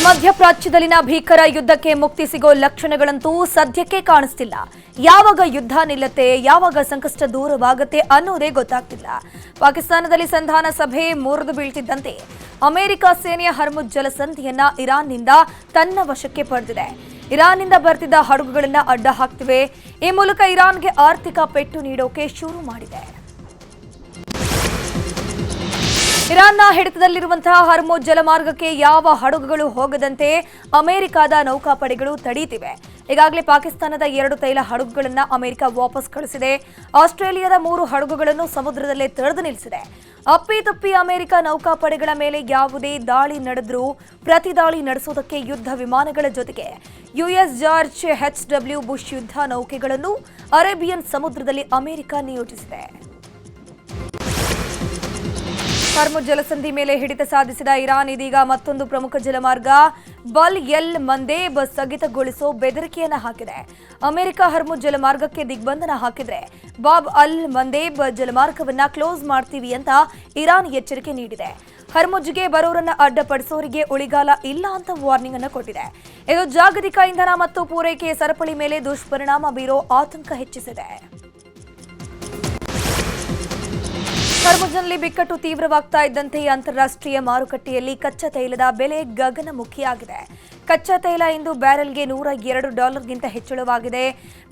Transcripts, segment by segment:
ಮಧ್ಯಪ್ರಾಚ್ಯದಲ್ಲಿನ ಭೀಕರ ಯುದ್ಧಕ್ಕೆ ಮುಕ್ತಿ ಸಿಗೋ ಲಕ್ಷಣಗಳಂತೂ ಸದ್ಯಕ್ಕೆ ಕಾಣಿಸ್ತಿಲ್ಲ. ಯಾವಾಗ ಯುದ್ಧ ನಿಲ್ಲುತ್ತೆ, ಯಾವಾಗ ಸಂಕಷ್ಟ ದೂರವಾಗುತ್ತೆ ಅನ್ನೋದೇ ಗೊತ್ತಾಗ್ತಿಲ್ಲ. ಪಾಕಿಸ್ತಾನದಲ್ಲಿ ಸಂಧಾನ ಸಭೆ ಮುರಿದು ಬೀಳ್ತಿದ್ದಂತೆ ಅಮೆರಿಕ ಸೇನೆಯ ಹರ್ಮುಜ್ ಜಲಸಂಧಿಯನ್ನ ಇರಾನ್ನಿಂದ ತನ್ನ ವಶಕ್ಕೆ ಪಡೆದಿದೆ. ಇರಾನ್ನಿಂದ ಬರ್ತಿದ್ದ ಹಡಗುಗಳನ್ನ ಅಡ್ಡ ಹಾಕ್ತಿವೆ. ಈ ಮೂಲಕ ಇರಾನ್ಗೆ ಆರ್ಥಿಕ ಪೆಟ್ಟು ನೀಡೋಕೆ ಶುರು ಮಾಡಿದೆ. ಇರಾನ್ನ ಹಿಡಿತದಲ್ಲಿರುವಂತಹ ಹರ್ಮುಜ್ ಜಲಮಾರ್ಗಕ್ಕೆ ಯಾವ ಹಡಗುಗಳು ಹೋಗದಂತೆ ಅಮೆರಿಕದ ನೌಕಾಪಡೆಗಳು ತಡೆಯುತ್ತಿವೆ. ಈಗಾಗಲೇ ಪಾಕಿಸ್ತಾನದ 2 ತೈಲ ಹಡಗುಗಳನ್ನು ಅಮೆರಿಕ ವಾಪಸ್ ಕಳಿಸಿದೆ. ಆಸ್ಟ್ರೇಲಿಯಾದ 3 ಹಡಗುಗಳನ್ನು ಸಮುದ್ರದಲ್ಲೇ ತಡೆದು ನಿಲ್ಲಿಸಿದೆ. ಅಪ್ಪಿತಪ್ಪಿ ಅಮೆರಿಕ ನೌಕಾಪಡೆಗಳ ಮೇಲೆ ಯಾವುದೇ ದಾಳಿ ನಡೆದರೂ ಪ್ರತಿ ದಾಳಿ ನಡೆಸುವುದಕ್ಕೆ ಯುದ್ಧ ವಿಮಾನಗಳ ಜೊತೆಗೆ ಯುಎಸ್ ಜಾರ್ಜ್ HW ಬುಷ್ ಯುದ್ಧ ನೌಕೆಗಳನ್ನು ಅರೇಬಿಯನ್ ಸಮುದ್ರದಲ್ಲಿ ಅಮೆರಿಕ ನಿಯೋಜಿಸಿದೆ. ಹರ್ಮುಜ್ ಜಲಸಂಧಿ ಮೇಲೆ ಹಿಡಿತ ಸಾಧಿಸಿದ ಇರಾನ್ ಇದೀಗ ಮತ್ತೊಂದು ಪ್ರಮುಖ ಜಲಮಾರ್ಗ ಬಲ್ ಎಲ್ ಮಂದೇಬ್ ಸ್ಥಗಿತಗೊಳಿಸೋ ಬೆದರಿಕೆಯನ್ನ ಹಾಕಿದೆ. ಅಮೆರಿಕ ಹರ್ಮುಜ್ ಜಲಮಾರ್ಗಕ್ಕೆ ದಿಗ್ಬಂಧನ ಹಾಕಿದ್ರೆ ಬಾಬ್ ಅಲ್ ಮಂದೇಬ್ ಜಲಮಾರ್ಗವನ್ನ ಕ್ಲೋಸ್ ಮಾಡ್ತೀವಿ ಅಂತ ಇರಾನ್ ಎಚ್ಚರಿಕೆ ನೀಡಿದೆ. ಹರ್ಮುಜ್ಗೆ ಬರೋರನ್ನ ಅಡ್ಡಪಡಿಸೋರಿಗೆ ಉಳಿಗಾಲ ಇಲ್ಲ ಅಂತ ವಾರ್ನಿಂಗ್ ಅನ್ನು ಕೊಟ್ಟಿದೆ. ಇದು ಜಾಗತಿಕ ಇಂಧನ ಮತ್ತು ಪೂರೈಕೆ ಸರಪಳಿ ಮೇಲೆ ದುಷ್ಪರಿಣಾಮ ಬೀರೋ ಆತಂಕ ಹೆಚ್ಚಿಸಿದೆ. ಹರ್ಮುಜ್ನಲ್ಲಿ ಬಿಕ್ಕಟ್ಟು ತೀವ್ರವಾಗ್ತಾ ಇದ್ದಂತೆ ಅಂತಾರಾಷ್ಟ್ರೀಯ ಮಾರುಕಟ್ಟೆಯಲ್ಲಿ ಕಚ್ಚಾ ತೈಲದ ಬೆಲೆ ಗಗನಮುಖಿಯಾಗಿದೆ. ಕಚ್ಚಾ ತೈಲ ಇಂದು ಬ್ಯಾರೆಲ್ಗೆ $102ಗಿಂತ ಹೆಚ್ಚಳವಾಗಿದೆ.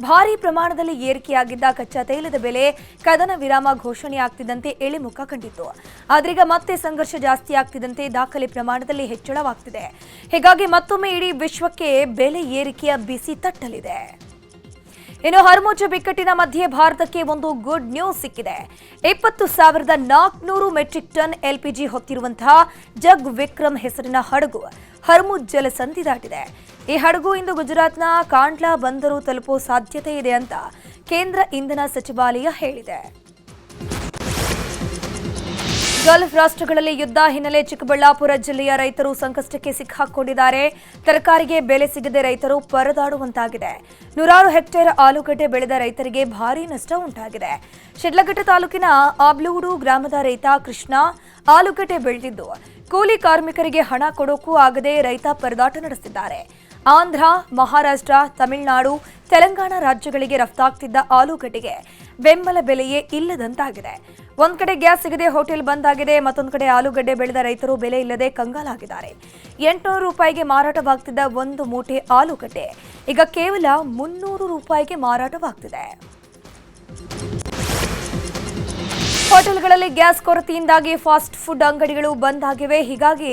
ಭಾರೀ ಪ್ರಮಾಣದಲ್ಲಿ ಏರಿಕೆಯಾಗಿದ್ದ ಕಚ್ಚಾ ತೈಲದ ಬೆಲೆ ಕದನ ವಿರಾಮ ಘೋಷಣೆಯಾಗ್ತಿದ್ದಂತೆ ಇಳಿಮುಖ ಕಂಡಿತ್ತು. ಆದ್ರೀಗ ಮತ್ತೆ ಸಂಘರ್ಷ ಜಾಸ್ತಿ ಆಗ್ತಿದ್ದಂತೆ ದಾಖಲೆ ಪ್ರಮಾಣದಲ್ಲಿ ಹೆಚ್ಚಳವಾಗ್ತಿದೆ. ಹೀಗಾಗಿ ಮತ್ತೊಮ್ಮೆ ಇಡೀ ವಿಶ್ವಕ್ಕೆ ಬೆಲೆ ಏರಿಕೆಯ ಬಿಸಿ ತಟ್ಟಲಿದೆ. ಇನ್ನು ಹರ್ಮುಜ್ ಬಿಕ್ಕಟ್ಟಿನ ಮಧ್ಯೆ ಭಾರತಕ್ಕೆ ಒಂದು ಗುಡ್ ನ್ಯೂಸ್ ಸಿಕ್ಕಿದೆ. 20,400 ಮೆಟ್ರಿಕ್ ಟನ್ LPG ಹೊತ್ತಿರುವಂತಹ ಜಗ್ ವಿಕ್ರಮ್ ಹೆಸರಿನ ಹಡಗು ಹರ್ಮುಜ್ ಜಲಸಂಧಿ ದಾಟಿದೆ. ಈ ಹಡಗು ಇಂದು ಗುಜರಾತ್ನ ಕಾಂಡ್ಲಾ ಬಂದರು ತಲುಪುವ ಸಾಧ್ಯತೆ ಇದೆ ಅಂತ ಕೇಂದ್ರ ಇಂಧನ ಸಚಿವಾಲಯ ಹೇಳಿದೆ. ಗಲ್ಫ್ ರಾಷ್ಟ್ರಗಳಲ್ಲಿ ಯುದ್ಧ ಹಿನ್ನೆಲೆ ಚಿಕ್ಕಬಳ್ಳಾಪುರ ಜಿಲ್ಲೆಯ ರೈತರು ಸಂಕಷ್ಟಕ್ಕೆ ಸಿಕ್ಕಾಕೊಂಡಿದ್ದಾರೆ. ತರಕಾರಿಗೆ ಬೆಲೆ ಸಿಗದೆ ರೈತರು ಪರದಾಡುವಂತಾಗಿದೆ. 100 ಹೆಕ್ಟೇರ್ ಆಲೂಗಡ್ಡೆ ಬೆಳೆದ ರೈತರಿಗೆ ಭಾರೀ ನಷ್ಟ ಉಂಟಾಗಿದೆ. ಶಿಡ್ಲಘಟ್ಟ ತಾಲೂಕಿನ ಆಬ್ಲೂಡು ಗ್ರಾಮದ ರೈತ ಕೃಷ್ಣ ಆಲೂಗಡ್ಡೆ ಬೆಳೆದಿದ್ದು ಕೂಲಿ ಕಾರ್ಮಿಕರಿಗೆ ಹಣ ಕೊಡೋಕ್ಕೂ ಆಗದೆ ರೈತ ಪರದಾಟ ನಡೆಸಿದ್ದಾರೆ. ಆಂಧ್ರ, ಮಹಾರಾಷ್ಟ್ರ, ತಮಿಳುನಾಡು, ತೆಲಂಗಾಣ ರಾಜ್ಯಗಳಿಗೆ ರಫ್ತಾಗ್ತಿದ್ದ ಆಲೂಗಡ್ಡೆಗೆ ಬೆಂಬಲ ಬೆಲೆಯೇ ಇಲ್ಲದಂತಾಗಿದೆ. ಒಂದ್ ಕಡೆ ಗ್ಯಾಸ್ ಸಿಗದೆ ಹೋಟೆಲ್ ಬಂದ್ ಆಗಿದೆ. ಮತ್ತೊಂದು ಕಡೆ ಆಲೂಗಡ್ಡೆ ಬೆಳೆದ ರೈತರು ಬೆಲೆ ಇಲ್ಲದೆ ಕಂಗಾಲಾಗಿದ್ದಾರೆ. $800 ಮಾರಾಟವಾಗ್ತಿದ್ದ ಒಂದು ಮೂಟೆ ಆಲೂಗಡ್ಡೆ ಈಗ ಕೇವಲ $300 ಮಾರಾಟವಾಗ್ತಿದೆ. ಹೋಟೆಲ್ಗಳಲ್ಲಿ ಗ್ಯಾಸ್ ಕೊರತೆಯಿಂದಾಗಿ ಫಾಸ್ಟ್ ಫುಡ್ ಅಂಗಡಿಗಳು ಬಂದ್ ಆಗಿವೆ. ಹೀಗಾಗಿ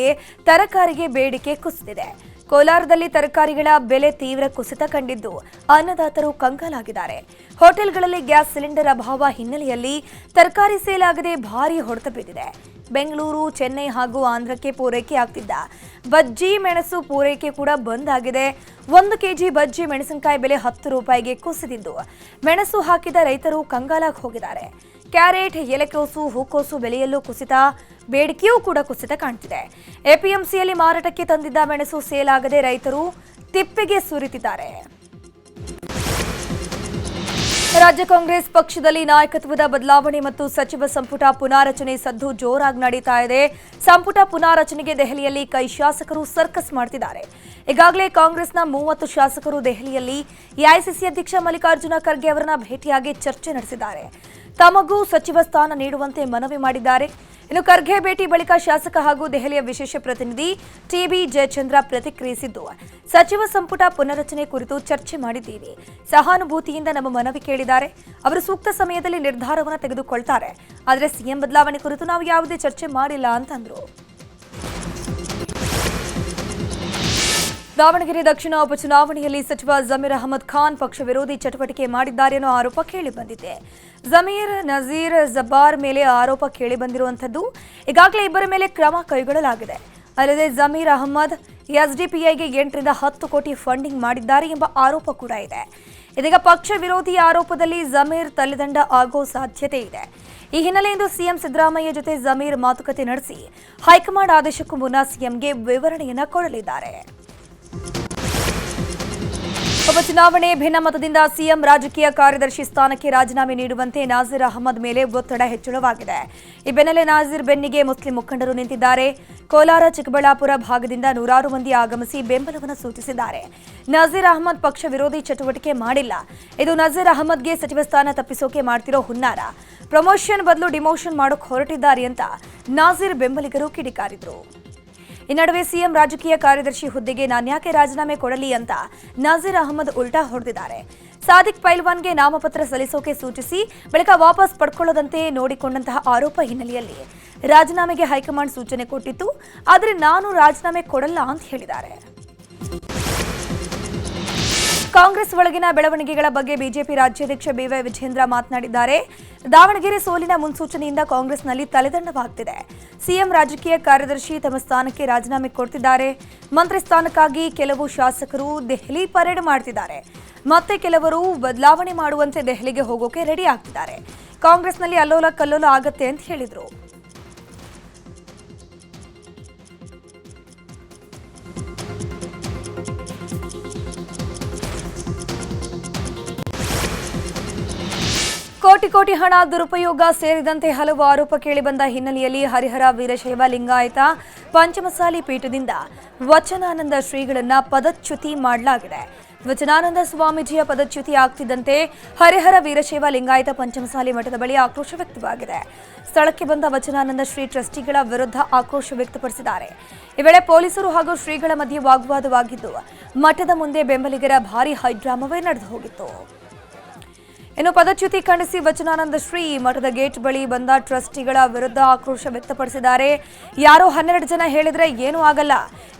ತರಕಾರಿಗೆ ಬೇಡಿಕೆ ಕುಸಿದಿದೆ. ಕೋಲಾರದಲ್ಲಿ ತರಕಾರಿಗಳ ಬೆಲೆ ತೀವ್ರ ಕುಸಿತ ಕಂಡಿದ್ದು ಅನ್ನದಾತರು ಕಂಗಾಲಾಗಿದ್ದಾರೆ. ಹೋಟೆಲ್ಗಳಲ್ಲಿ ಗ್ಯಾಸ್ ಸಿಲಿಂಡರ್ ಅಭಾವ ಹಿನ್ನೆಲೆಯಲ್ಲಿ ತರಕಾರಿ ಸೇಲ್ ಆಗದೆ ಭಾರೀ ಹೊಡೆತ ಬಿದ್ದಿದೆ. ಬೆಂಗಳೂರು, ಚೆನ್ನೈ ಹಾಗೂ ಆಂಧ್ರಕ್ಕೆ ಪೂರೈಕೆ ಆಗ್ತಿದ್ದ ಬಜ್ಜಿ ಮೆಣಸು ಪೂರೈಕೆ ಕೂಡ ಬಂದ್ ಆಗಿದೆ. 1 ಕೆಜಿ ಬಜ್ಜಿ ಮೆಣಸಿನಕಾಯಿ ಬೆಲೆ $10 ಕುಸಿದಿದ್ದು ಮೆಣಸು ಹಾಕಿದ ರೈತರು ಕಂಗಾಲಾಗಿ ಹೋಗಿದ್ದಾರೆ. ಕ್ಯಾರೆಟ್, ಎಲೆಕೋಸು, ಹೂಕೋಸು ಬೆಲೆಯಲ್ಲೂ ಕುಸಿತ, ಬೇಡಿಕೆಯೂ ಕೂಡ ಕುಸಿತ ಕಾಣ್ತಿದೆ. ಎಪಿಎಂಸಿಯಲ್ಲಿ ಮಾರಾಟಕ್ಕೆ ತಂದಿದ್ದ ಮೆಣಸು ಸೇಲ್ ಆಗದೆ ರೈತರು ತಿಪ್ಪಿಗೆ ಸುರಿತಿದ್ದಾರೆ. ರಾಜ್ಯ ಕಾಂಗ್ರೆಸ್ ಪಕ್ಷದಲ್ಲಿ ನಾಯಕತ್ವದ ಬದಲಾವಣೆ ಮತ್ತು ಸಚಿವ ಸಂಪುಟ ಪುನಾರಚನೆ ಸದ್ದು ಜೋರಾಗಿ ನಡೀತಾ ಇದೆ. ಸಂಪುಟ ಪುನಾರಚನೆಗೆ ದೆಹಲಿಯಲ್ಲಿ ಕೈ ಶಾಸಕರು ಸರ್ಕಸ್ ಮಾಡ್ತಿದ್ದಾರೆ. ಈಗಾಗಲೇ ಕಾಂಗ್ರೆಸ್ನ 30 ಶಾಸಕರು ದೆಹಲಿಯಲ್ಲಿ ಎಐಸಿಸಿ ಅಧ್ಯಕ್ಷ ಮಲ್ಲಿಕಾರ್ಜುನ ಖರ್ಗೆ ಅವರನ್ನ ಭೇಟಿಯಾಗಿ ಚರ್ಚೆ ನಡೆಸಿದ್ದಾರೆ. ತಮಗೂ ಸಚಿವ ಸ್ಥಾನ ನೀಡುವಂತೆ ಮನವಿ ಮಾಡಿದ್ದಾರೆ. ಇನ್ನು ಖರ್ಗೆ ಭೇಟಿ ಬಳಿಕ ಶಾಸಕ ಹಾಗೂ ದೆಹಲಿಯ ವಿಶೇಷ ಪ್ರತಿನಿಧಿ ಟಿಬಿ ಜಯಚಂದ್ರ ಪ್ರತಿಕ್ರಿಯಿಸಿದ್ದು, ಸಚಿವ ಸಂಪುಟ ಪುನರಚನೆ ಕುರಿತು ಚರ್ಚೆ ಮಾಡಿದ್ದೀವಿ. ಸಹಾನುಭೂತಿಯಿಂದ ನಮ್ಮ ಮನವಿ ಕೇಳಿದ್ದಾರೆ. ಅವರು ಸೂಕ್ತ ಸಮಯದಲ್ಲಿ ನಿರ್ಧಾರವನ್ನು ತೆಗೆದುಕೊಳ್ತಾರೆ. ಆದರೆ ಸಿಎಂ ಬದಲಾವಣೆ ಕುರಿತು ನಾವು ಯಾವುದೇ ಚರ್ಚೆ ಮಾಡಿಲ್ಲ ಅಂತಂದ್ರು. ದಾವಣಗೆರೆ ದಕ್ಷಿಣ ಉಪಚುನಾವಣೆಯಲ್ಲಿ ಸಚಿವ ಜಮೀರ್ ಅಹಮದ್ ಖಾನ್ ಪಕ್ಷ ವಿರೋಧಿ ಚಟುವಟಿಕೆ ಮಾಡಿದ್ದಾರೆ ಅನ್ನೋ ಆರೋಪ ಕೇಳಿಬಂದಿದೆ. ಜಮೀರ್, ನಜೀರ್, ಜಬ್ಬಾರ್ ಮೇಲೆ ಆರೋಪ ಕೇಳಿಬಂದಿರುವಂಥದ್ದು. ಈಗಾಗಲೇ ಇಬ್ಬರ ಮೇಲೆ ಕ್ರಮ ಕೈಗೊಳ್ಳಲಾಗಿದೆ. ಅಲ್ಲದೆ ಜಮೀರ್ ಅಹಮದ್ ಎಸ್ಡಿಪಿಐಗೆ 8 ರಿಂದ 10 ಕೋಟಿ ಫಂಡಿಂಗ್ ಮಾಡಿದ್ದಾರೆ ಎಂಬ ಆರೋಪ ಕೂಡ ಇದೆ. ಇದೀಗ ಪಕ್ಷ ವಿರೋಧಿ ಆರೋಪದಲ್ಲಿ ಜಮೀರ್ ತಲೆದಂಡ ಆಗೋ ಸಾಧ್ಯತೆ ಇದೆ. ಈ ಹಿನ್ನೆಲೆಯಿಂದ ಸಿಎಂ ಸಿದ್ದರಾಮಯ್ಯ ಜೊತೆ ಜಮೀರ್ ಮಾತುಕತೆ ನಡೆಸಿ ಹೈಕಮಾಂಡ್ ಆದೇಶಕ್ಕೂ ಮುನ್ನ ಸಿಎಂಗೆ ವಿವರಣೆಯನ್ನ ಕೊಡಲಿದ್ದಾರೆ. ಉಪಚುನಾವಣೆ ಭಿನ್ನಮತದಿಂದ ಸಿಎಂ ರಾಜಕೀಯ ಕಾರ್ಯದರ್ಶಿ ಸ್ಥಾನಕ್ಕೆ ರಾಜೀನಾಮೆ ನೀಡುವಂತೆ ನಾಜೀರ್ ಅಹಮದ್ ಮೇಲೆ ಒತ್ತಡ ಹೆಚ್ಚಳವಾಗಿದೆ. ಈ ಬೆನ್ನಲ್ಲೇ ನಾಜೀರ್ ಬೆನ್ನಿಗೆ ಮುಸ್ಲಿಂ ಮುಖಂಡರು ನಿಂತಿದ್ದಾರೆ. ಕೋಲಾರ, ಚಿಕ್ಕಬಳ್ಳಾಪುರ ಭಾಗದಿಂದ ನೂರಾರು ಮಂದಿ ಆಗಮಿಸಿ ಬೆಂಬಲವನ್ನು ಸೂಚಿಸಿದ್ದಾರೆ. ನಾಜೀರ್ ಅಹಮದ್ ಪಕ್ಷ ವಿರೋಧಿ ಚಟುವಟಿಕೆ ಮಾಡಿಲ್ಲ. ಇದು ನಾಜೀರ್ ಅಹಮದ್ಗೆ ಸಚಿವ ಸ್ಥಾನ ತಪ್ಪಿಸೋಕೆ ಮಾಡ್ತಿರೋ ಹುನ್ನಾರ. ಪ್ರಮೋಷನ್ ಬದಲು ಡಿಮೋಷನ್ ಮಾಡೋಕೆ ಹೊರಟಿದ್ದಾರೆ ಅಂತ ನಾಜೀರ್ ಬೆಂಬಲಿಗರು ಕಿಡಿಕಾರಿದ್ರು. ಈ ನಡುವೆ ಸಿಎಂ ರಾಜಕೀಯ ಕಾರ್ಯದರ್ಶಿ ಹುದ್ದೆಗೆ ನಾನ್ಯಾಕೆ ರಾಜೀನಾಮೆ ಕೊಡಲಿ ಅಂತ ನಾಜೀರ್ ಅಹಮದ್ ಉಲ್ಟಾ ಹೊಡೆದಿದ್ದಾರೆ. ಸಾದಿಕ್ ಪೈಲ್ವಾನ್ಗೆ ನಾಮಪತ್ರ ಸಲ್ಲಿಸೋಕೆ ಸೂಚಿಸಿ ಬಳಿಕ ವಾಪಸ್ ಪಡ್ಕೊಳ್ಳದಂತೆ ನೋಡಿಕೊಂಡಂತಹ ಆರೋಪ ಹಿನ್ನೆಲೆಯಲ್ಲಿ ರಾಜೀನಾಮೆಗೆ ಹೈಕಮಾಂಡ್ ಸೂಚನೆ ಕೊಟ್ಟಿತ್ತು. ಆದರೆ ನಾನು ರಾಜೀನಾಮೆ ಕೊಡಲ್ಲ ಅಂತ ಹೇಳಿದ್ದಾರೆ. ಕಾಂಗ್ರೆಸ್ ಒಳಗಿನ ಬೆಳವಣಿಗೆಗಳ ಬಗ್ಗೆ ಬಿಜೆಪಿ ರಾಜ್ಯಾಧ್ಯಕ್ಷ ಬಿವೈ ವಿಜೇಂದ್ರ ಮಾತನಾಡಿದ್ದಾರೆ. ದಾವಣಗೆರೆ ಸೋಲಿನ ಮುನ್ಸೂಚನೆಯಿಂದ ಕಾಂಗ್ರೆಸ್ನಲ್ಲಿ ತಲೆದಂಡವಾಗ್ತಿದೆ. ಸಿಎಂ ರಾಜಕೀಯ ಕಾರ್ಯದರ್ಶಿ ತಮ್ಮ ಸ್ಥಾನಕ್ಕೆ ರಾಜೀನಾಮೆ ಕೊಡ್ತಿದ್ದಾರೆ. ಮಂತ್ರಿ ಸ್ಥಾನಕ್ಕಾಗಿ ಕೆಲವು ಶಾಸಕರು ದೆಹಲಿ ಪರೇಡ್ ಮಾಡ್ತಿದ್ದಾರೆ. ಮತ್ತೆ ಕೆಲವರು ಬದಲಾವಣೆ ಮಾಡುವಂತೆ ದೆಹಲಿಗೆ ಹೋಗೋಕೆ ರೆಡಿ ಆಗ್ತಿದ್ದಾರೆ. ಕಾಂಗ್ರೆಸ್ನಲ್ಲಿ ಅಲ್ಲೋಲ ಕಲ್ಲೋಲ ಆಗತ್ತೆ ಅಂತ ಹೇಳಿದ್ರು. ಕೋಟಿ ಹಣ ದುರುಪಯೋಗ ಸೇರಿದಂತೆ ಹಲವು ಆರೋಪ ಕೇಳಿಬಂದ ಹಿನ್ನೆಲೆಯಲ್ಲಿ ಹರಿಹರ ವೀರಶೈವ ಲಿಂಗಾಯತ ಪಂಚಮಸಾಲಿ ಪೀಠದಿಂದ ವಚನಾನಂದ ಶ್ರೀಗಳನ್ನ ಪದಚ್ಯುತಿ ಮಾಡಲಾಗಿದೆ. ವಚನಾನಂದ ಸ್ವಾಮೀಜಿಯ ಪದಚ್ಯುತಿ ಆಗ್ತಿದ್ದಂತೆ ಹರಿಹರ ವೀರಶೈವ ಲಿಂಗಾಯತ ಪಂಚಮಸಾಲಿ ಮಠದ ಬಳಿ ಆಕ್ರೋಶ ವ್ಯಕ್ತವಾಗಿದೆ. ಸ್ಥಳಕ್ಕೆ ಬಂದ ವಚನಾನಂದ ಶ್ರೀ ಟ್ರಸ್ಟಿಗಳ ವಿರುದ್ಧ ಆಕ್ರೋಶ ವ್ಯಕ್ತಪಡಿಸಿದ್ದಾರೆ. ಈ ವೇಳೆ ಪೊಲೀಸರು ಹಾಗೂ ಶ್ರೀಗಳ ಮಧ್ಯೆ ವಾಗ್ವಾದವಾಗಿದ್ದು ಮಠದ ಮುಂದೆ ಬೆಂಬಲಿಗರ ಭಾರೀ ಹೈಡ್ರಾಮವೇ ನಡೆದು ಹೋಗಿತ್ತು. ಇನ್ನು ಪದಚ್ಯುತಿ ಖಂಡಿಸಿ ವಚನಾನಂದ ಶ್ರೀ ಮಠದ ಗೇಟ್ ಬಳಿ ಬಂದ ಟ್ರಸ್ಟಿಗಳ ವಿರುದ್ಧ ಆಕ್ರೋಶ ವ್ಯಕ್ತಪಡಿಸಿದ್ದಾರೆ. ಯಾರೋ 12 ಜನ ಹೇಳಿದ್ರೆ ಏನೂ ಆಗಲ್ಲ.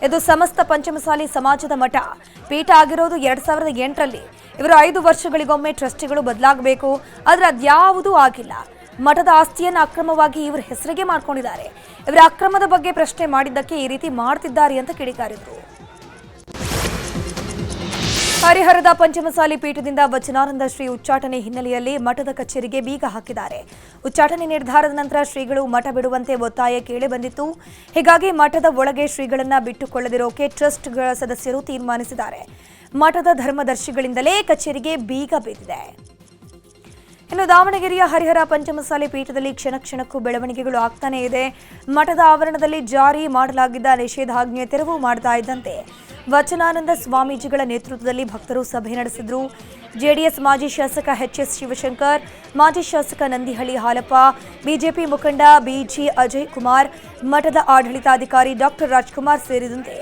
ಇದು ಸಮಸ್ತ ಪಂಚಮಸಾಲಿ ಸಮಾಜದ ಮಠ. ಪೀಠ ಆಗಿರೋದು 2008ರಲ್ಲಿ. ಇವರು 5 ವರ್ಷಗಳಿಗೊಮ್ಮೆ ಟ್ರಸ್ಟಿಗಳು ಬದಲಾಗಬೇಕು. ಆದರೆ ಅದ್ಯಾವುದೂ ಆಗಿಲ್ಲ. ಮಠದ ಆಸ್ತಿಯನ್ನು ಅಕ್ರಮವಾಗಿ ಇವರ ಹೆಸರಿಗೆ ಮಾಡ್ಕೊಂಡಿದ್ದಾರೆ. ಇವರ ಅಕ್ರಮದ ಬಗ್ಗೆ ಪ್ರಶ್ನೆ ಮಾಡಿದ್ದಕ್ಕೆ ಈ ರೀತಿ ಮಾಡ್ತಿದ್ದಾರೆ ಅಂತ ಕಿಡಿಕಾರಿದ್ರು. ಹರಿಹರದ ಪಂಚಮಸಾಲಿ ಪೀಠದಿಂದ ವಚನಾನಂದ ಶ್ರೀ ಉಚ್ಚಾಟನೆ ಹಿನ್ನೆಲೆಯಲ್ಲಿ ಮಠದ ಕಚೇರಿಗೆ ಬೀಗ ಹಾಕಿದ್ದಾರೆ. ಉಚ್ಚಾಟನೆ ನಿರ್ಧಾರದ ನಂತರ ಶ್ರೀಗಳು ಮಠ ಬಿಡುವಂತೆ ಒತ್ತಾಯ ಕೇಳಿಬಂದಿತ್ತು. ಹೀಗಾಗಿ ಮಠದ ಒಳಗೆ ಶ್ರೀಗಳನ್ನ ಬಿಟ್ಟುಕೊಳ್ಳದಿರೋಕೆ ಟ್ರಸ್ಟ್ಗಳ ಸದಸ್ಯರು ತೀರ್ಮಾನಿಸಿದ್ದಾರೆ. ಮಠದ ಧರ್ಮದರ್ಶಿಗಳಿಂದಲೇ ಕಚೇರಿಗೆ ಬೀಗ ಬಿದ್ದಿದೆ. ಇನ್ನು ದಾವಣಗೆರೆಯ ಹರಿಹರ ಪಂಚಮಸಾಲಿ ಪೀಠದಲ್ಲಿ ಕ್ಷಣಕ್ಕೂ ಬೆಳವಣಿಗೆಗಳು ಆಗ್ತಾನೇ ಇದೆ. ಮಠದ ಆವರಣದಲ್ಲಿ ಜಾರಿ ಮಾಡಲಾಗಿದ್ದ ನಿಷೇಧಾಜ್ಞೆ ತೆರವು ಮಾಡ್ತಾ ಇದ್ದಂತೆ ವಚನಾನಂದ ಸ್ವಾಮೀಜಿಗಳ ನೇತೃತ್ವದಲ್ಲಿ ಭಕ್ತರು ಸಭೆ ನಡೆಸಿದ್ರು. ಜೆಡಿಎಸ್ ಮಾಜಿ ಶಾಸಕ ಎಚ್ಎಸ್ ಶಿವಶಂಕರ್, ಮಾಜಿ ಶಾಸಕ ನಂದಿಹಳ್ಳಿ ಹಾಲಪ್ಪ, ಬಿಜೆಪಿ ಮುಖಂಡ ಬಿಜಿ ಅಜಯ್ ಕುಮಾರ್, ಮಠದ ಆಡಳಿತಾಧಿಕಾರಿ ಡಾಕ್ಟರ್ ರಾಜ್ಕುಮಾರ್ ಸೇರಿದಂತೆ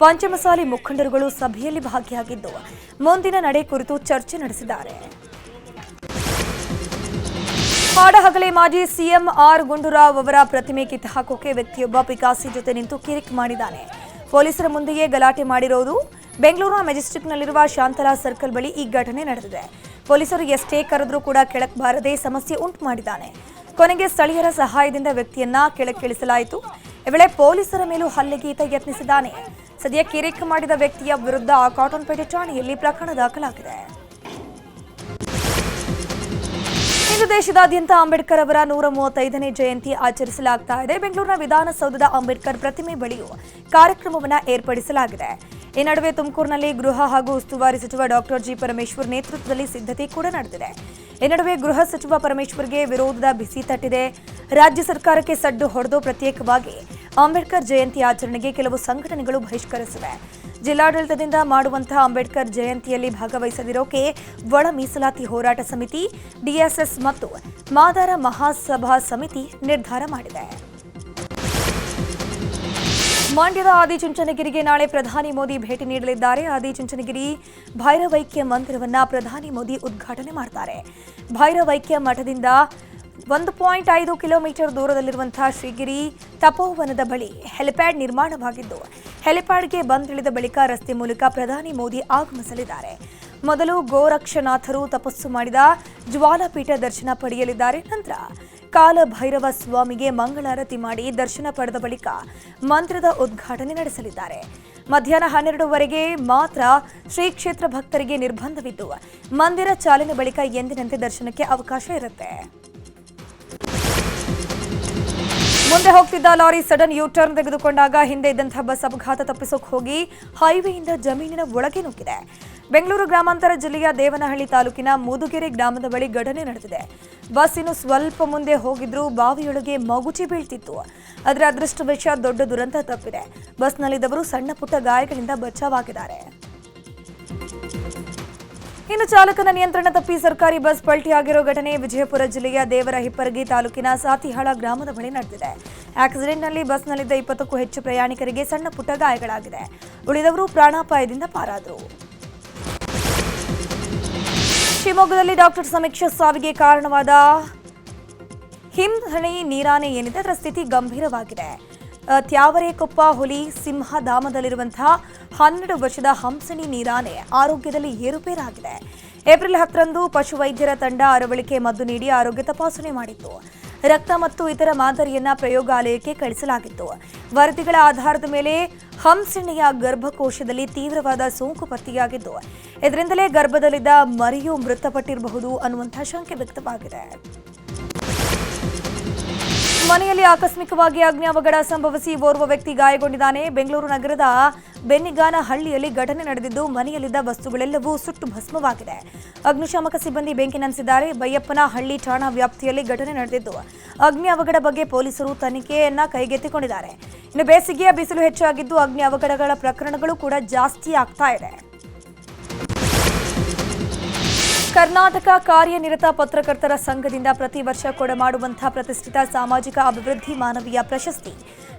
ಪಂಚಮಸಾಲಿ ಮುಖಂಡರುಗಳು ಸಭೆಯಲ್ಲಿ ಭಾಗಿಯಾಗಿದ್ದು ಮುಂದಿನ ನಡೆ ಕುರಿತು ಚರ್ಚೆ ನಡೆಸಿದ್ದಾರೆ. ಹಾಡಹಗಲೇ ಮಾಜಿ ಸಿಎಂ ಆರ್ ಗುಂಡೂರಾವ್ ಅವರ ಪ್ರತಿಮೆ ಕಿತ್ತು ಹಾಕೋಕೆ ವ್ಯಕ್ತಿಯೊಬ್ಬ ಪಿಕಾಸಿ ಜೊತೆ ನಿಂತು ಕಿರಿಕ್ ಮಾಡಿದ್ದಾನೆ. ಪೊಲೀಸರ ಮುಂದೆಯೇ ಗಲಾಟೆ ಮಾಡಿರೋದು. ಬೆಂಗಳೂರಿನ ಮೆಜೆಸ್ಟಿಕ್ನಲ್ಲಿರುವ ಶಾಂತಲಾ ಸರ್ಕಲ್ ಬಳಿ ಈ ಘಟನೆ ನಡೆದಿದೆ. ಪೊಲೀಸರು ಎಷ್ಟೇ ಕರೆದ್ರೂ ಕೂಡ ಕೆಳಕ್ಕೆ ಬಾರದೆ ಸಮಸ್ಯೆ ಉಂಟು ಮಾಡಿದ್ದಾನೆ. ಕೊನೆಗೆ ಸ್ಥಳೀಯರ ಸಹಾಯದಿಂದ ವ್ಯಕ್ತಿಯನ್ನ ಕೆಳಕ್ಕಿಳಿಸಲಾಯಿತು. ಈ ವೇಳೆ ಪೊಲೀಸರ ಮೇಲೂ ಹಲ್ಲೆಗೀತ ಯತ್ನಿಸಿದ್ದಾನೆ. ಸದ್ಯ ಕಿರಿಕ್ ಮಾಡಿದ ವ್ಯಕ್ತಿಯ ವಿರುದ್ಧ ಕಾಟನ್ಪೇಟೆ ಠಾಣೆಯಲ್ಲಿ ಪ್ರಕರಣ ದಾಖಲಾಗಿದೆ. ಇಂದು ದೇಶದಾದ್ಯಂತ ಅಂಬೇಡ್ಕರ್ ಅವರ 135ನೇ ಜಯಂತಿ ಆಚರಿಸಲಾಗ್ತಾ ಇದೆ. ಬೆಂಗಳೂರಿನ ವಿಧಾನಸೌಧದ ಅಂಬೇಡ್ಕರ್ ಪ್ರತಿಮೆ ಬಳಿಯೂ ಕಾರ್ಯಕ್ರಮವನ್ನು ಏರ್ಪಡಿಸಲಾಗಿದೆ. ಈ ನಡುವೆ ತುಮಕೂರಿನಲ್ಲಿ ಗೃಹ ಹಾಗೂ ಉಸ್ತುವಾರಿ ಸಚಿವ ಡಾಕ್ಟರ್ ಜಿ ಪರಮೇಶ್ವರ್ ನೇತೃತ್ವದಲ್ಲಿ ಸಿದ್ಧತೆ ಕೂಡ ನಡೆದಿದೆ. ಈ ನಡುವೆ ಗೃಹ ಸಚಿವ ಪರಮೇಶ್ವರ್ಗೆ ವಿರೋಧದ ಬಿಸಿ ತಟ್ಟಿದೆ. ರಾಜ್ಯ ಸರ್ಕಾರಕ್ಕೆ ಸಡ್ಡು ಹೊಡೆದು ಪ್ರತ್ಯೇಕವಾಗಿ ಅಂಬೇಡ್ಕರ್ ಜಯಂತಿ ಆಚರಣೆಗೆ ಕೆಲವು ಸಂಘಟನೆಗಳು ಬಹಿಷ್ಕರಿಸಿವೆ. ಜಿಲ್ಲಾಡಳಿತದಿಂದ ಮಾಡುವಂತಹ ಅಂಬೇಡ್ಕರ್ ಜಯಂತಿಯಲ್ಲಿ ಭಾಗವಹಿಸದಿರೋಕೆ ಒಳ ಮೀಸಲಾತಿ ಹೋರಾಟ ಸಮಿತಿ, ಡಿಎಸ್ಎಸ್ ಮತ್ತು ಮಾದಾರ ಮಹಾಸಭಾ ಸಮಿತಿ ನಿರ್ಧಾರ ಮಾಡಿದೆ. ಮಂಡ್ಯದ ಆದಿಚುಂಚನಗಿರಿಗೆ ನಾಳೆ ಪ್ರಧಾನಿ ಮೋದಿ ಭೇಟಿ ನೀಡಲಿದ್ದಾರೆ. ಆದಿಚುಂಚನಗಿರಿ ಭೈರವೈಕ್ಯ ಮಂದಿರವನ್ನು ಪ್ರಧಾನಿ ಮೋದಿ ಉದ್ಘಾಟನೆ ಮಾಡ್ತಾರೆ. ಭೈರವೈಕ್ಯ ಮಠದಿಂದ 1.5 ಕಿಲೋಮೀಟರ್ ದೂರದಲ್ಲಿರುವಂತಹ ಶ್ರೀಗಿರಿ ತಪೋವನದ ಬಳಿ ಹೆಲಿಪ್ಯಾಡ್ ನಿರ್ಮಾಣವಾಗಿದ್ದು, ಹೆಲಿಪ್ಯಾಡ್ಗೆ ಬಂದಿಳಿದ ಬಳಿಕ ರಸ್ತೆ ಮೂಲಕ ಪ್ರಧಾನಿ ಮೋದಿ ಆಗಮಿಸಲಿದ್ದಾರೆ. ಮೊದಲು ಗೋರಕ್ಷನಾಥರು ತಪಸ್ಸು ಮಾಡಿದ ಜ್ವಾಲಾಪೀಠ ದರ್ಶನ ಪಡೆಯಲಿದ್ದಾರೆ. ನಂತರ ಕಾಲಭೈರವ ಸ್ವಾಮಿಗೆ ಮಂಗಳಾರತಿ ಮಾಡಿ ದರ್ಶನ ಪಡೆದ ಬಳಿಕ ಮಂದಿರದ ಉದ್ಘಾಟನೆ ನಡೆಸಲಿದ್ದಾರೆ. ಮಧ್ಯಾಹ್ನ 12ವರೆಗೆ ಮಾತ್ರ ಶ್ರೀ ಕ್ಷೇತ್ರ ಭಕ್ತರಿಗೆ ನಿರ್ಬಂಧವಿದ್ದು, ಮಂದಿರ ಚಾಲನೆ ಬಳಿಕ ಎಂದಿನಂತೆ ದರ್ಶನಕ್ಕೆ ಅವಕಾಶ ಇರುತ್ತೆ. ಮುಂದೆ ಹೋಗ್ತಿದ್ದ ಲಾರಿ ಸಡನ್ ಯೂ ಟರ್ನ್ ತೆಗೆದುಕೊಂಡಾಗ ಹಿಂದೆ ಇದ್ದಂತಹ ಬಸ್ ಅಪಘಾತ ತಪ್ಪಿಸೋಕೆ ಹೋಗಿ ಹೈವೇಯಿಂದ ಜಮೀನಿನ ಒಳಗೆ ನುಗ್ಗಿದೆ. ಬೆಂಗಳೂರು ಗ್ರಾಮಾಂತರ ಜಿಲ್ಲೆಯ ದೇವನಹಳ್ಳಿ ತಾಲೂಕಿನ ಮೂದುಗೆರೆ ಗ್ರಾಮದ ಬಳಿ ಘಟನೆ ನಡೆದಿದೆ. ಬಸ್ ಇನ್ನು ಸ್ವಲ್ಪ ಮುಂದೆ ಹೋಗಿದ್ರೂ ಬಾವಿಯೊಳಗೆ ಮಗುಚಿ ಬೀಳ್ತಿತ್ತು. ಆದರೆ ಅದೃಷ್ಟವಶಾತ್ ದೊಡ್ಡ ದುರಂತ ತಪ್ಪಿದೆ. ಬಸ್ನಲ್ಲಿದ್ದವರು ಸಣ್ಣ ಪುಟ್ಟ ಗಾಯಗಳಿಂದ ಬಚಾವಾಗಿದ್ದಾರೆ. ಇನ್ನು ಚಾಲಕನ ನಿಯಂತ್ರಣ ತಪ್ಪಿ ಸರ್ಕಾರಿ ಬಸ್ ಪಲ್ಟಿಯಾಗಿರೋ ಘಟನೆ ವಿಜಯಪುರ ಜಿಲ್ಲೆಯ ದೇವರಹಿಪ್ಪರಗಿ ತಾಲೂಕಿನ ಸಾತಿಹಾಳ ಗ್ರಾಮದ ಬಳಿ ನಡೆದಿದೆ. ಆಕ್ಸಿಡೆಂಟ್ನಲ್ಲಿ ಬಸ್ನಲ್ಲಿದ್ದ 20ಕ್ಕೂ ಹೆಚ್ಚು ಪ್ರಯಾಣಿಕರಿಗೆ ಸಣ್ಣ ಪುಟ್ಟ ಗಾಯಗಳಾಗಿದೆ. ಉಳಿದವರು ಪ್ರಾಣಾಪಾಯದಿಂದ ಪಾರಾದರು. ಶಿವಮೊಗ್ಗದಲ್ಲಿ ಡಾಕ್ಟರ್ ಸಮೀಕ್ಷಾ ಸಾವಿಗೆ ಕಾರಣವಾದ ಹಿಮಧಣಿ ನೀರಾನೆ ಏನಿದೆ ಅದರ ಸ್ಥಿತಿ ಗಂಭೀರವಾಗಿದೆ. ತ್ಯಾವರೆಕೊಪ್ಪ ಹುಲಿ ಸಿಂಹಧಾಮದಲ್ಲಿರುವಂತಹ 12 ವರ್ಷದ ಹಂಸಣಿ ನೀರಾನೆ ಆರೋಗ್ಯದಲ್ಲಿ ಏರುಪೇರಾಗಿದೆ. ಏಪ್ರಿಲ್ 10ರಂದು ಪಶುವೈದ್ಯರ ತಂಡ ಅರವಳಿಕೆ ಮದ್ದು ನೀಡಿ ಆರೋಗ್ಯ ತಪಾಸಣೆ ಮಾಡಿತ್ತು. ರಕ್ತ ಮತ್ತು ಇತರ ಮಾದರಿಯನ್ನ ಪ್ರಯೋಗಾಲಯಕ್ಕೆ ಕಳಿಸಲಾಗಿತ್ತು. ವರದಿಗಳ ಆಧಾರದ ಮೇಲೆ ಹಂಸಣಿಯ ಗರ್ಭಕೋಶದಲ್ಲಿ ತೀವ್ರವಾದ ಸೋಂಕು ಪತ್ತೆಯಾಗಿದ್ದು, ಇದರಿಂದಲೇ ಗರ್ಭದಲ್ಲಿದ್ದ ಮರಿಯು ಮೃತಪಟ್ಟಿರಬಹುದು ಅನ್ನುವಂತಹ ಶಂಕೆ ವ್ಯಕ್ತವಾಗಿದೆ. ಮನೆಯಲ್ಲಿ ಆಕಸ್ಮಿಕವಾಗಿ ಅಗ್ನಿ ಅವಘಡ ಸಂಭವಿಸಿ ಓರ್ವ ವ್ಯಕ್ತಿ ಗಾಯಗೊಂಡಿದ್ದಾನೆ. ಬೆಂಗಳೂರು ನಗರದ ಬೆನ್ನಿಗಾನಹಳ್ಳಿಯಲ್ಲಿ ಘಟನೆ ನಡೆದಿದ್ದು, ಮನೆಯಲ್ಲಿದ್ದ ವಸ್ತುಗಳೆಲ್ಲವೂ ಸುಟ್ಟು ಭಸ್ಮವಾಗಿದೆ. ಅಗ್ನಿಶಾಮಕ ಸಿಬ್ಬಂದಿ ಬೆಂಕಿ ನಂದಿಸಿದ್ದಾರೆ. ಬೈಯಪ್ಪನಹಳ್ಳಿ ಠಾಣಾ ವ್ಯಾಪ್ತಿಯಲ್ಲಿ ಘಟನೆ ನಡೆದಿದ್ದು, ಅಗ್ನಿ ಅವಘಡ ಬಗ್ಗೆ ಪೊಲೀಸರು ತನಿಖೆಯನ್ನ ಕೈಗೆತ್ತಿಕೊಂಡಿದ್ದಾರೆ. ಇನ್ನು ಬೇಸಿಗೆಯ ಬಿಸಿಲು ಹೆಚ್ಚಾಗಿದ್ದು, ಅಗ್ನಿ ಅವಘಡಗಳ ಪ್ರಕರಣಗಳು ಕೂಡ ಜಾಸ್ತಿ ಆಗ್ತಾ ಇದೆ. ಕರ್ನಾಟಕ ಕಾರ್ಯನಿರತ ಪತ್ರಕರ್ತರ ಸಂಘದಿಂದ ಪ್ರತಿ ವರ್ಷ ಕೊಡಮಾಡುವಂತಹ ಪ್ರತಿಷ್ಠಿತ ಸಾಮಾಜಿಕ ಅಭಿವೃದ್ಧಿ ಮಾನವೀಯ ಪ್ರಶಸ್ತಿ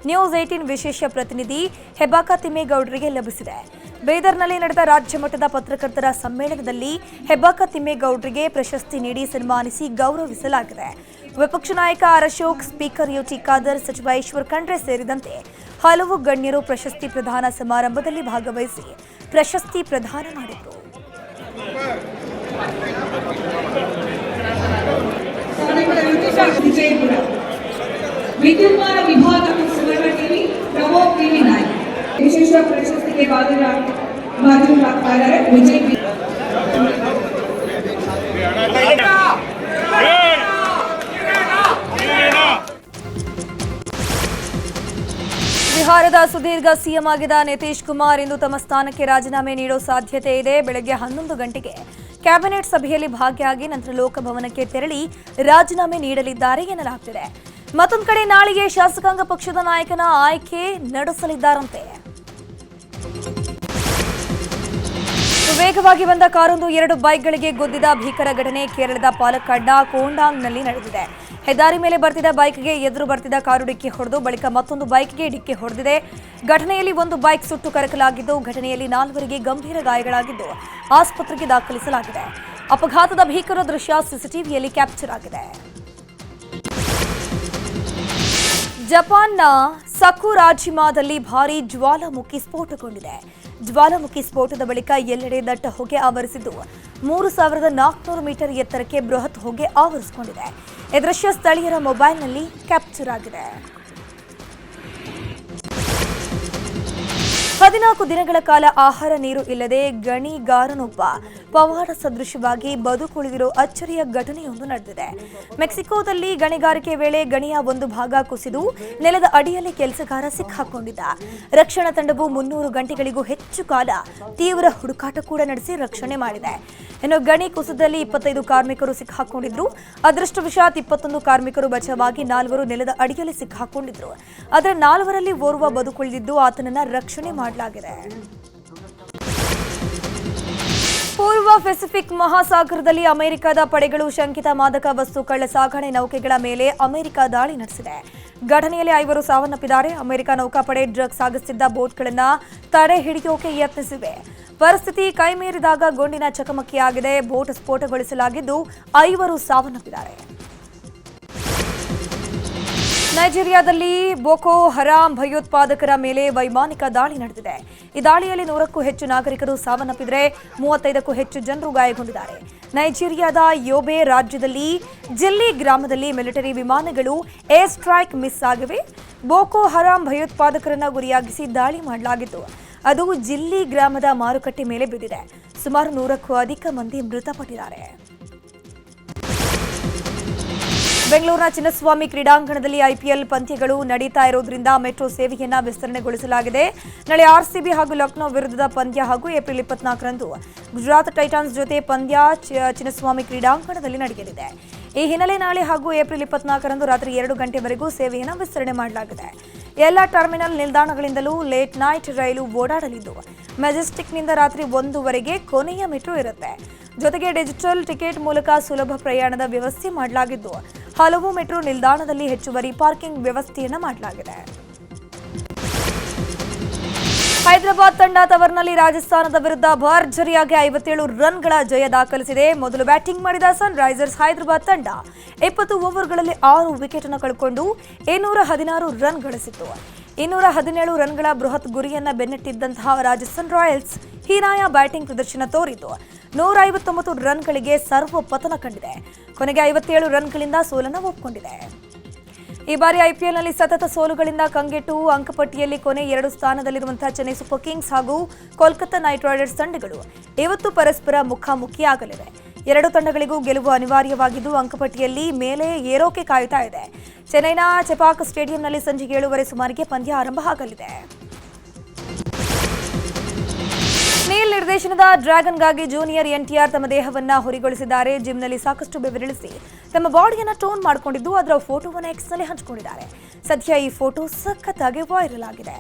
ನ್ಯೂಸ್ 18 ವಿಶೇಷ ಪ್ರತಿನಿಧಿ ಹೆಬ್ಬಾಕ ತಿಮ್ಮೇಗೌಡರಿಗೆ ಲಭಿಸಿದೆ. ಬೀದರ್ನಲ್ಲಿ ನಡೆದ ರಾಜ್ಯ ಮಟ್ಟದ ಪತ್ರಕರ್ತರ ಸಮ್ಮೇಳನದಲ್ಲಿ ಹೆಬ್ಬಾಕ ತಿಮ್ಮೇಗೌಡರಿಗೆ ಪ್ರಶಸ್ತಿ ನೀಡಿ ಸನ್ಮಾನಿಸಿ ಗೌರವಿಸಲಾಗಿದೆ. ವಿಪಕ್ಷ ನಾಯಕ ಆರ್ ಅಶೋಕ್, ಸ್ಪೀಕರ್ ಯುಟಿ ಖಾದರ್, ಸಚಿವ ಈಶ್ವರ್ ಖಂಡ್ರೆ ಸೇರಿದಂತೆ ಹಲವು ಗಣ್ಯರು ಪ್ರಶಸ್ತಿ ಪ್ರದಾನ ಸಮಾರಂಭದಲ್ಲಿ ಭಾಗವಹಿಸಿ ಪ್ರಶಸ್ತಿ ಪ್ರದಾನ ಮಾಡಿದರು. ವಿದ್ಯುನ್ಮಾನ ವಿಭಾಗ ಸುವರ್ಣ ಟಿವಿ ಪ್ರಮೋದ್ ಟಿವಿ ನಾಯಕ್ ವಿಶೇಷ ಪ್ರಶಸ್ತಿಗೆ ಭಾಜನರಾಗ್ತಾ ಇದ್ದಾರೆ. ವಿಜಯ್ ಬಿಹಾರದ ಸುದೀರ್ಘ ಸಿಎಂ ಆಗಿದ್ದ ನಿತೀಶ್ ಕುಮಾರ್ ಇಂದು ತಮ್ಮ ಸ್ಥಾನಕ್ಕೆ ರಾಜೀನಾಮೆ ನೀಡೋ ಸಾಧ್ಯತೆ ಇದೆ. ಬೆಳಗ್ಗೆ 11 ಗಂಟೆಗೆ ಕ್ಯಾಬಿನೆಟ್ ಸಭೆಯಲ್ಲಿ ಭಾಗಿಯಾಗಿ ನಂತರ ಲೋಕಭವನಕ್ಕೆ ತೆರಳಿ ರಾಜೀನಾಮೆ ನೀಡಲಿದ್ದಾರೆ ಎನ್ನಲಾಗ್ತಿದೆ. ಮತ್ತೊಂದು ಕಡೆ ನಾಳೆಗೆ ಶಾಸಕಾಂಗ ಪಕ್ಷದ ನಾಯಕನ ಆಯ್ಕೆ ನಡೆಸಲಿದ್ದಾರಂತೆ. ವೇಗವಾಗಿ ಬಂದ ಕಾರೊಂದು 2 ಬೈಕ್ಗಳಿಗೆ ಗುದ್ದಿದ ಭೀಕರ ಘಟನೆ ಕೇರಳದ ಪಾಲಕ್ಕಾಡ್ನ ಕೋಂಡಾಂಗ್ನಲ್ಲಿ ನಡೆದಿದೆ. ಹೆದ್ದಾರಿ ಮೇಲೆ ಬರ್ತಿದ್ದ ಬೈಕ್ಗೆ ಎದುರು ಬರ್ತಿದ್ದ ಕಾರು ಡಿಕ್ಕಿ ಹೊಡೆದು ಬಳಿಕ ಮತ್ತೊಂದು ಬೈಕ್ಗೆ ಡಿಕ್ಕಿ ಹೊಡೆದಿದೆ. ಘಟನೆಯಲ್ಲಿ ಒಂದು ಬೈಕ್ ಸುಟ್ಟು ಕರಕಲಾಗಿದ್ದು, ಘಟನೆಯಲ್ಲಿ 4 ಗಂಭೀರ ಗಾಯಗಳಾಗಿದ್ದು ಆಸ್ಪತ್ರೆಗೆ ದಾಖಲಿಸಲಾಗಿದೆ. ಅಪಘಾತದ ಭೀಕರ ದೃಶ್ಯ ಸಿಸಿಟಿವಿಯಲ್ಲಿ ಕ್ಯಾಪ್ಚರ್ ಆಗಿದೆ. ಜಪಾನ್ನ ಸಕುರಾಜಿಮಾದಲ್ಲಿ ಭಾರೀ ಜ್ವಾಲಾಮುಖಿ ಸ್ಫೋಟಗೊಂಡಿದೆ. ಜ್ವಾಲಾಮುಖಿ ಸ್ಫೋಟದ ಬಳಿಕ ಎಲ್ಲೆಡೆ ದಟ್ಟ ಹೊಗೆ ಆವರಿಸಿದ್ದು 3400 ಮೀಟರ್ ಎತ್ತರಕ್ಕೆ ಬೃಹತ್ ಹೊಗೆ ಆವರಿಸಿಕೊಂಡಿದೆ. ಈ ದೃಶ್ಯ ಸ್ಥಳೀಯರ ಮೊಬೈಲ್ನಲ್ಲಿ ಕ್ಯಾಪ್ಚರ್ ಆಗಿದೆ. 14 ದಿನಗಳ ಕಾಲ ಆಹಾರ ನೀರು ಇಲ್ಲದೆ ಗಣಿಗಾರನೊಬ್ಬ ಪವಾಡ ಸದೃಶವಾಗಿ ಬದುಕುಳಿದಿರೋ ಅಚ್ಚರಿಯ ಘಟನೆಯೊಂದು ನಡೆದಿದೆ. ಮೆಕ್ಸಿಕೋದಲ್ಲಿ ಗಣಿಗಾರಿಕೆ ವೇಳೆ ಗಣಿಯ ಒಂದು ಭಾಗ ಕುಸಿದು ನೆಲದ ಅಡಿಯಲ್ಲಿ ಕೆಲಸಗಾರ ಸಿಕ್ಕಾಕೊಂಡಿದ್ದ. ರಕ್ಷಣಾ ತಂಡವು 300 ಗಂಟೆಗಳಿಗೂ ಹೆಚ್ಚು ಕಾಲ ತೀವ್ರ ಹುಡುಕಾಟ ಕೂಡ ನಡೆಸಿ ರಕ್ಷಣೆ ಮಾಡಿದೆ. ಇನ್ನು ಗಣಿ ಕುಸಿತದಲ್ಲಿ 25 ಕಾರ್ಮಿಕರು ಸಿಕ್ಕಾಕೊಂಡಿದ್ರು. ಅದೃಷ್ಟವಶಾತ್ 21 ಕಾರ್ಮಿಕರು ಬಚಾವಾಗಿ 4 ನೆಲದ ಅಡಿಯಲ್ಲಿ ಸಿಕ್ಕಾಕೊಂಡಿದ್ರು. ಆದರೆ 4ರಲ್ಲಿ ಓರ್ವ ಬದುಕುಳಿದಿದ್ದು ಆತನನ್ನ ರಕ್ಷಣೆ ಮಾಡಲಾಗಿದೆ. ಪೂರ್ವ ಪೆಸಿಫಿಕ್ ಮಹಾಸಾಗರದಲ್ಲಿ ಅಮೆರಿಕದ ಪಡೆಗಳು ಶಂಕಿತ ಮಾದಕ ವಸ್ತು ಕಳ್ಳಸಾಗಣೆ ನೌಕೆಗಳ ಮೇಲೆ ಅಮೆರಿಕ ದಾಳಿ ನಡೆಸಿದೆ. ಘಟನೆಯಲ್ಲಿ 5 ಸಾವನ್ನಪ್ಪಿದ್ದಾರೆ. ಅಮೆರಿಕ ನೌಕಾಪಡೆ ಡ್ರಗ್ಸ್ ಸಾಗಿಸುತ್ತಿದ್ದ ಬೋಟ್ಗಳನ್ನು ತಡೆ ಹಿಡಿಯೋಕೆ ಯತ್ನಿಸಿವೆ. ಪರಿಸ್ಥಿತಿ ಕೈಮೀರಿದಾಗ ಗುಂಡಿನ ಚಕಮಕಿಯಾಗಿದೆ. ಬೋಟ್ ಸ್ಫೋಟಗೊಳಿಸಲಾಗಿದ್ದು 5 ಸಾವನ್ನಪ್ಪಿದ್ದಾರೆ. ನೈಜೀರಿಯಾದಲ್ಲಿ ಬೋಕೋ ಹರಾಮ್ ಭಯೋತ್ಪಾದಕರ ಮೇಲೆ ವೈಮಾನಿಕ ದಾಳಿ ನಡೆದಿದೆ. ಈ ದಾಳಿಯಲ್ಲಿ 100ಕ್ಕೂ ಹೆಚ್ಚು ನಾಗರಿಕರು ಸಾವನ್ನಪ್ಪಿದರೆ 35ಕ್ಕೂ ಹೆಚ್ಚು ಜನರು ಗಾಯಗೊಂಡಿದ್ದಾರೆ. ನೈಜೀರಿಯಾದ ಯೋಬೆ ರಾಜ್ಯದಲ್ಲಿ ಜಿಲ್ಲಿ ಗ್ರಾಮದಲ್ಲಿ ಮಿಲಿಟರಿ ವಿಮಾನಗಳು ಏರ್ ಸ್ಟ್ರೈಕ್ ಮಿಸ್ ಆಗಿವೆ. ಬೋಕೋ ಹರಾಮ್ ಭಯೋತ್ಪಾದಕರನ್ನ ಗುರಿಯಾಗಿಸಿ ದಾಳಿ ಮಾಡಲಾಗಿತ್ತು. ಅದು ಜಿಲ್ಲಿ ಗ್ರಾಮದ ಮಾರುಕಟ್ಟೆ ಮೇಲೆ ಬಿದ್ದಿದೆ. ಸುಮಾರು 100ಕ್ಕೂ ಅಧಿಕ ಮಂದಿ ಮೃತಪಟ್ಟಿದ್ದಾರೆ. ಬೆಂಗಳೂರಿನ ಚಿನ್ನಸ್ವಾಮಿ ಕ್ರೀಡಾಂಗಣದಲ್ಲಿ ಐಪಿಎಲ್ ಪಂದ್ಯಗಳು ನಡೀತಾ ಇರೋದ್ರಿಂದ ಮೆಟ್ರೋ ಸೇವೆಯನ್ನ ವಿಸ್ತರಣೆಗೊಳಿಸಲಾಗಿದೆ. ನಾಳೆ ಆರ್ಸಿಬಿ ಹಾಗೂ ಲಕ್ನೋ ವಿರುದ್ಧದ ಪಂದ್ಯ ಹಾಗೂ ಏಪ್ರಿಲ್ 24ರಂದು ಗುಜರಾತ್ ಟೈಟಾನ್ಸ್ ಜೊತೆ ಪಂದ್ಯ ಚಿನ್ನಸ್ವಾಮಿ ಕ್ರೀಡಾಂಗಣದಲ್ಲಿ ನಡೆಯಲಿದೆ. ಈ ಹಿನ್ನೆಲೆ ನಾಳೆ ಹಾಗೂ ಏಪ್ರಿಲ್ 24ರಂದು ರಾತ್ರಿ 2 ಗಂಟೆವರೆಗೂ ಸೇವೆಯನ್ನು ವಿಸ್ತರಣೆ ಮಾಡಲಾಗಿದೆ. ಎಲ್ಲ ಟರ್ಮಿನಲ್ ನಿಲ್ದಾಣಗಳಿಂದಲೂ ಲೇಟ್ ನೈಟ್ ರೈಲು ಓಡಾಡಲಿದ್ದು ಮೆಜೆಸ್ಟಿಕ್ನಿಂದ ರಾತ್ರಿ 1ವರೆಗೆ ಕೊನೆಯ ಮೆಟ್ರೋ ಇರುತ್ತೆ. ಜೊತೆಗೆ ಡಿಜಿಟಲ್ ಟಿಕೆಟ್ ಮೂಲಕ ಸುಲಭ ಪ್ರಯಾಣದ ವ್ಯವಸ್ಥೆ ಮಾಡಲಾಗಿದ್ದು ಹಲವು ಮೆಟ್ರೋ ನಿಲ್ದಾಣದಲ್ಲಿ ಹೆಚ್ಚುವರಿ ಪಾರ್ಕಿಂಗ್ ವ್ಯವಸ್ಥೆಯನ್ನು ಮಾಡಲಾಗಿದೆ. ಹೈದರಾಬಾದ್ ತಂಡ ತವರಿನಲ್ಲಿ ರಾಜಸ್ಥಾನದ ವಿರುದ್ಧ ಭರ್ಜರಿಯಾಗಿ 57 ರನ್ಗಳ ಜಯ ದಾಖಲಿಸಿದೆ. ಮೊದಲು ಬ್ಯಾಟಿಂಗ್ ಮಾಡಿದ ಸನ್ ರೈಸರ್ಸ್ ಹೈದರಾಬಾದ್ ತಂಡ 20 ಓವರ್ಗಳಲ್ಲಿ 6 ವಿಕೆಟ್ ಅನ್ನು ಕಳೆದುಕೊಂಡು 216 ರನ್ ಗಳಿಸಿತ್ತು. 217 ರನ್ಗಳ ಬೃಹತ್ ಗುರಿಯನ್ನ ಬೆನ್ನಟ್ಟಿದ್ದಂತಹ ರಾಜಸ್ಥಾನ್ ರಾಯಲ್ಸ್ ಹೀನಾಯ ಬ್ಯಾಟಿಂಗ್ ಪ್ರದರ್ಶನ ತೋರಿದ್ದು 159 ರನ್ಗಳಿಗೆ ಸರ್ವ ಪತನ ಕಂಡಿದೆ. ಕೊನೆಗೆ 57 ರನ್ಗಳಿಂದ ಸೋಲನ್ನು ಒಪ್ಪಿಕೊಂಡಿದೆ. ಈ ಬಾರಿ ಐಪಿಎಲ್ನಲ್ಲಿ ಸತತ ಸೋಲುಗಳಿಂದ ಕಂಗೆಟ್ಟು ಅಂಕಪಟ್ಟಿಯಲ್ಲಿ ಕೊನೆ 2 ಸ್ಥಾನದಲ್ಲಿರುವಂತಹ ಚೆನ್ನೈ ಸೂಪರ್ ಕಿಂಗ್ಸ್ ಹಾಗೂ ಕೋಲ್ಕತ್ತಾ ನೈಟ್ ರೈಡರ್ಸ್ ತಂಡಗಳು ಇವತ್ತು ಪರಸ್ಪರ ಮುಖಾಮುಖಿಯಾಗಲಿವೆ. 2 ತಂಡಗಳಿಗೂ ಗೆಲುವು ಅನಿವಾರ್ಯವಾಗಿದ್ದು ಅಂಕಪಟ್ಟಿಯಲ್ಲಿ ಮೇಲೆ ಏರೋಕೆ ಕಾಯುತ್ತಾ ಇದೆ. ಚೆನ್ನೈನ ಚೆಪಾಕ್ ಸ್ಟೇಡಿಯಂನಲ್ಲಿ ಸಂಜೆ 7:30 ಸುಮಾರಿಗೆ ಪಂದ್ಯ ಆರಂಭ ಆಗಲಿದೆ. ನೀಲ್ ನಿರ್ದೇಶನದ ಡ್ರ್ಯಾಗನ್ಗಾಗಿ ಜೂನಿಯರ್ ಎನ್ಟಿಆರ್ ತಮ್ಮ ದೇಹವನ್ನ ಹುರಿಗೊಳಿಸಿದ್ದಾರೆ. ಜಿಮ್ನಲ್ಲಿ ಸಾಕಷ್ಟು ಬೆವರಿಳಿಸಿ ತಮ್ಮ ಬಾಡಿಯನ್ನ ಟೋನ್ ಮಾಡಿಕೊಂಡಿದ್ದು ಅದರ ಫೋಟೋವನ್ನು ಎಕ್ಸ್ನಲ್ಲಿ ಹಂಚಿಕೊಂಡಿದ್ದಾರೆ. ಸದ್ಯ ಈ ಫೋಟೋ ಸಖತ್ತಾಗಿ ವೈರಲ್ ಆಗಿದೆ.